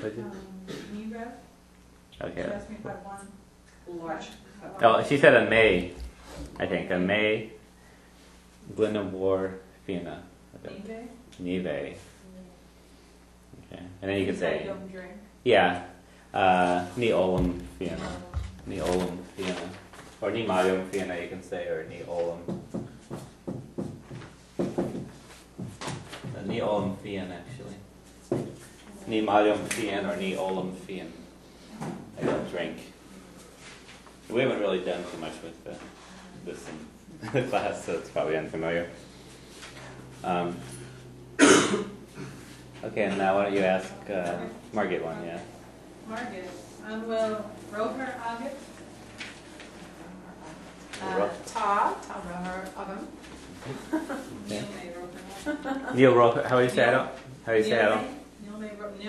Nira. Okay. She asked me if I want large. Oh, she said a May, I think. A May. Glenavor Fina. Nive. Nive. Okay. And then you can I say, don't drink. yeah, ni olum Fina. Ni olum Fina. Or ni marium Fina, you can say, or ni olum. Ni olum Fina, actually. Ni marium Fina or ni olum Fina. I don't drink. We haven't really done too much with this in the class, so it's probably unfamiliar. Okay, and now why don't you ask Margaret one, yeah? Margaret. Well, roher agit. Ta roher agam. Neil Roper, how do you say I don't? How do you say I don't?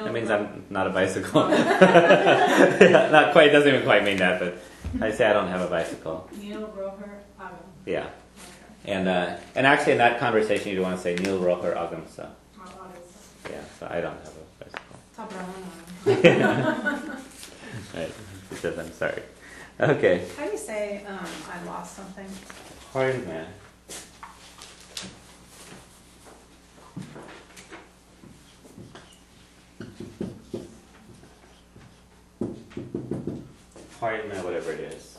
That means I'm not a bicycle. Yeah, not quite, doesn't even quite mean that, but I say I don't have a bicycle. Neil roher agam. Yeah. Okay. And actually in that conversation you want to say Neil Roper Agam, so yeah, so I don't have a bicycle. Ta brahana. Right. She says I'm sorry. Okay. How do you say I lost something? Hard man. Hard man, whatever it is.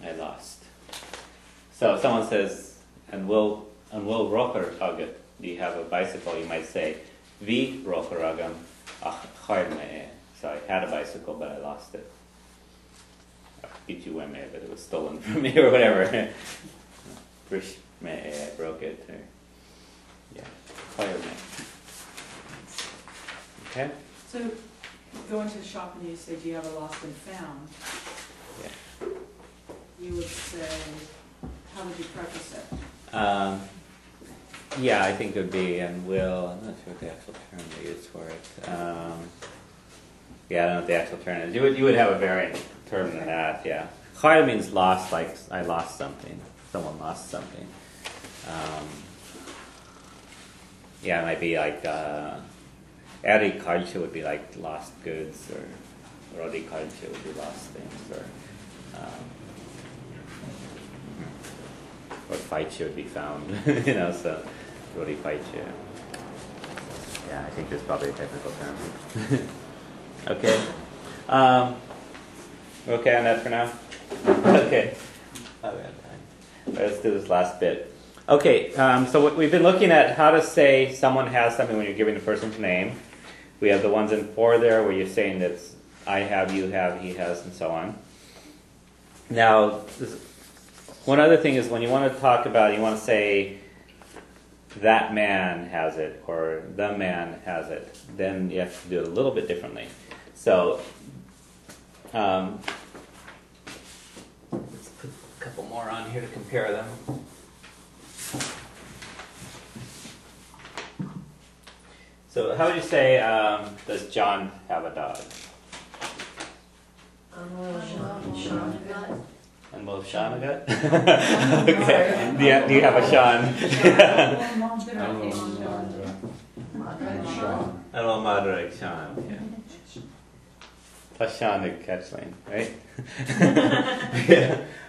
I lost. So if someone says, and will rocher agam, do you have a bicycle? You might say, vi rocher agam, hard me. So I had a bicycle, but I lost it. But it was stolen from me or whatever. Frish me, I broke it. Or, yeah, hard me. Okay. So, go into the shop and you say, do you have a lost and found? Yeah. You would say, how would you preface it? Yeah, I think it would be and will. I'm not sure what the actual term they use for it. Yeah, I don't know what the actual term is. You would have a variant term than that. Yeah, chayil means lost, like I lost something. Someone lost something. Yeah, it might be like eri kalcha would be like lost goods, or rodi kalcha would be lost things, or faicha would be found. So. Rodi Paiche. Yeah, I think there's probably a technical term. Okay. We're okay on that for now? Okay. Oh, we have time. All right, let's do this last bit. Okay, so we've been looking at how to say someone has something when you're giving the person's name. We have the ones in 4 there where you're saying that I have, you have, he has, and so on. Now, one other thing is when you want to talk about it, you want to say, that man has it, or the man has it, then you have to do it a little bit differently. So, let's put a couple more on here to compare them. So, how would you say, does John have a dog? And both Sean got? Okay. Do you have a Sean? Hello, Madra Sean. Tashan Catchline, right?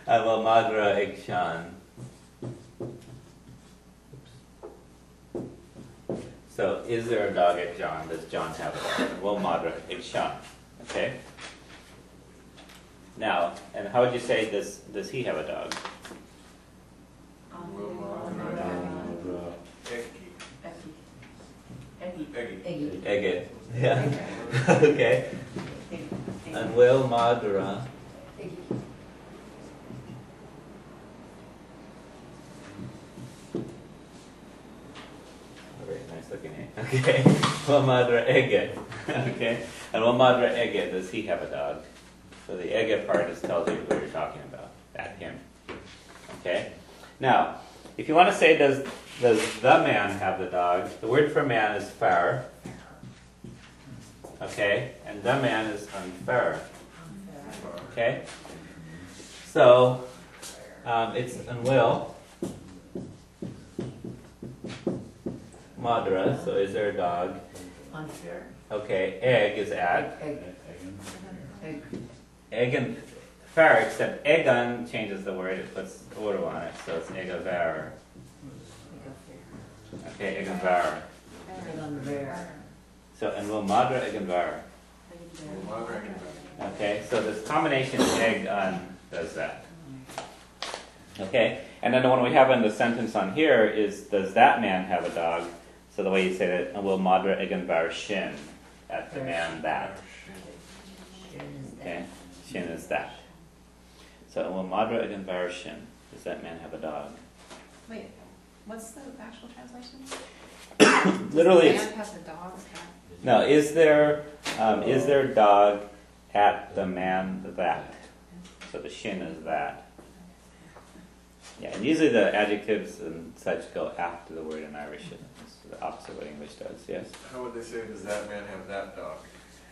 Hello, Madra Sean. So, is there a dog at John? Does John have a dog? Well, Madra Sean. Okay? Now, and how would you say does he have a dog? Egget. Yeah. Okay. And will Madura. Very nice looking name. Okay. Will Madura Egget. Okay. And will Madura Egget, does he have a dog? So the ege part tells you what you're talking about. That him. Okay? Now, if you want to say does the man have the dog, the word for man is far. Okay? And the man is unfair. Okay? So it's unwill. Madra, so is there a dog? unfair. Okay, egg is at. Egg. Eggen fair, except eggen changes the word, it puts order on it, so it's eggevarer. Okay, eggenvarer. So, and we'll madra eggenvarer. Okay, so this combination egg does that. Okay, and then the one we have in the sentence on here is, does that man have a dog? So the way you say that, will madra eggenvarer shin, at the man that. Okay, shin is that. So, will madra eggenvarer shin, does that man have a dog? Wait, what's the actual translation? Literally, The it's, man has a dog. no, is there dog at the man that? So the shin is that. Yeah, and usually the adjectives and such go after the word in Irish. It's the opposite of what English does, yes. How would they say, does that man have that dog?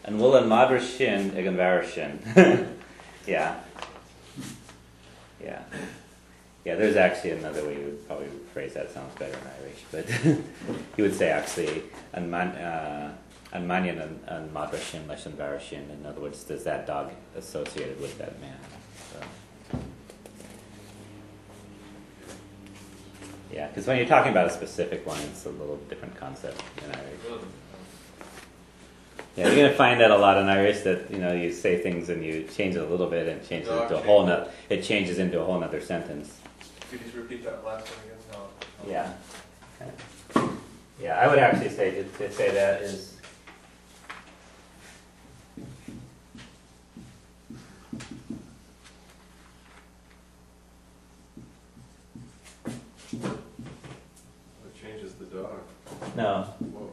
And will and madra shin, eggenvarer shin. Yeah. Yeah. Yeah, there's actually another way you would probably phrase that, sounds better in Irish, but you would say actually, an mannion and madra shin, leshen varer shin. In other words, does that dog associated with that man? So. Yeah, because when you're talking about a specific one, it's a little different concept in Irish. Yeah, you're gonna find that a lot in Irish, that you say things and you change it a little bit and it changes into a whole nother. It changes into a whole nother sentence. Could you just repeat that last one again? No. Yeah. Yeah, I would actually say to say that is. It changes the dog. No, Whoa.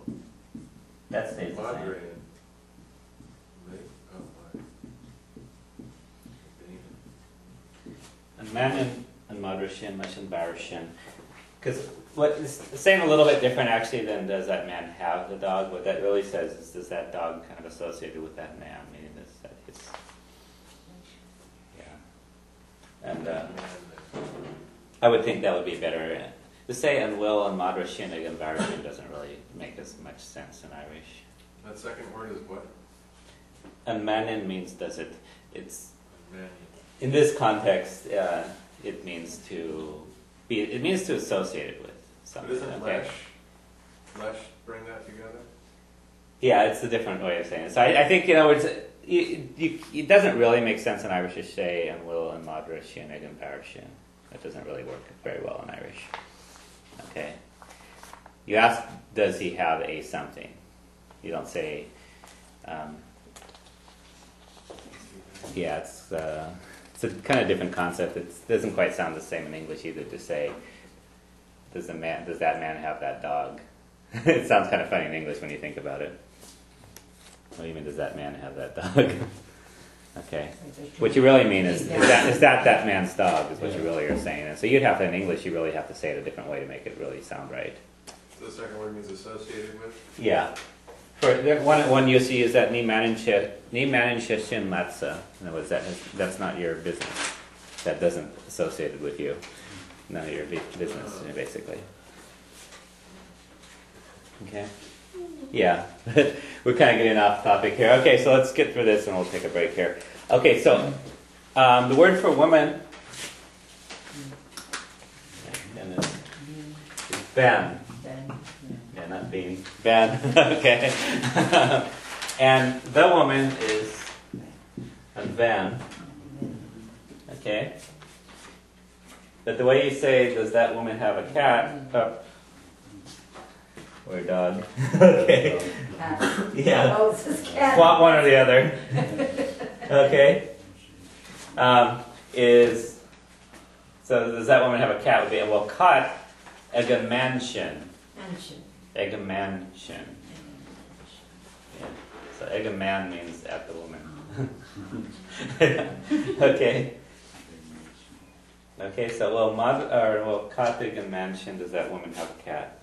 that stays the same. Moderated. And manin and madra shin, leshen varer shin. Because what is saying a little bit different actually than does that man have the dog. What that really says is, does that dog kind of associated with that man? Meaning that it's, yeah. And I would think that would be better. To say and will and madra shin and varer shin doesn't really make as much sense in Irish. That second word is what? And manin means does it? It's Man. in this context. It means to be. It means to associate it with But something. isn't Okay. Lesh bring that together? Yeah, it's a different way of saying it. So I think it doesn't really make sense in Irish to say and will and madra shin egg and varer shin. That doesn't really work very well in Irish. Okay. You ask, does he have a something? You don't say. Yeah, it's a kind of different concept. It doesn't quite sound the same in English either. To say, does that man have that dog? It sounds kind of funny in English when you think about it. What do you mean, does that man have that dog? Okay. What you really mean is that man's dog is what you really are saying. And so you'd have to, in English, you really have to say it a different way to make it really sound right. So the second word means associated with? Yeah. For one you see is that ni manin shin latsa. In other words, that's not your business. That doesn't associated with you. None of your business, basically. Okay. Yeah, we're kind of getting off topic here. Okay, so let's get through this and we'll take a break here. Okay, so the word for woman is ben. Yeah, not bean. Ben. Okay. And the woman is a ben. Okay. But the way you say, does that woman have a cat? Or a dog. Okay. Yeah. Oh, it's his cat. Swap one or the other. Okay. So does that woman have a cat? Would be, well, kat, egamanshin. Egamanshin. Yeah. So egaman means at the woman. Okay. Okay, so kat egamanshin, does that woman have a cat?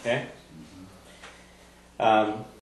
Okay.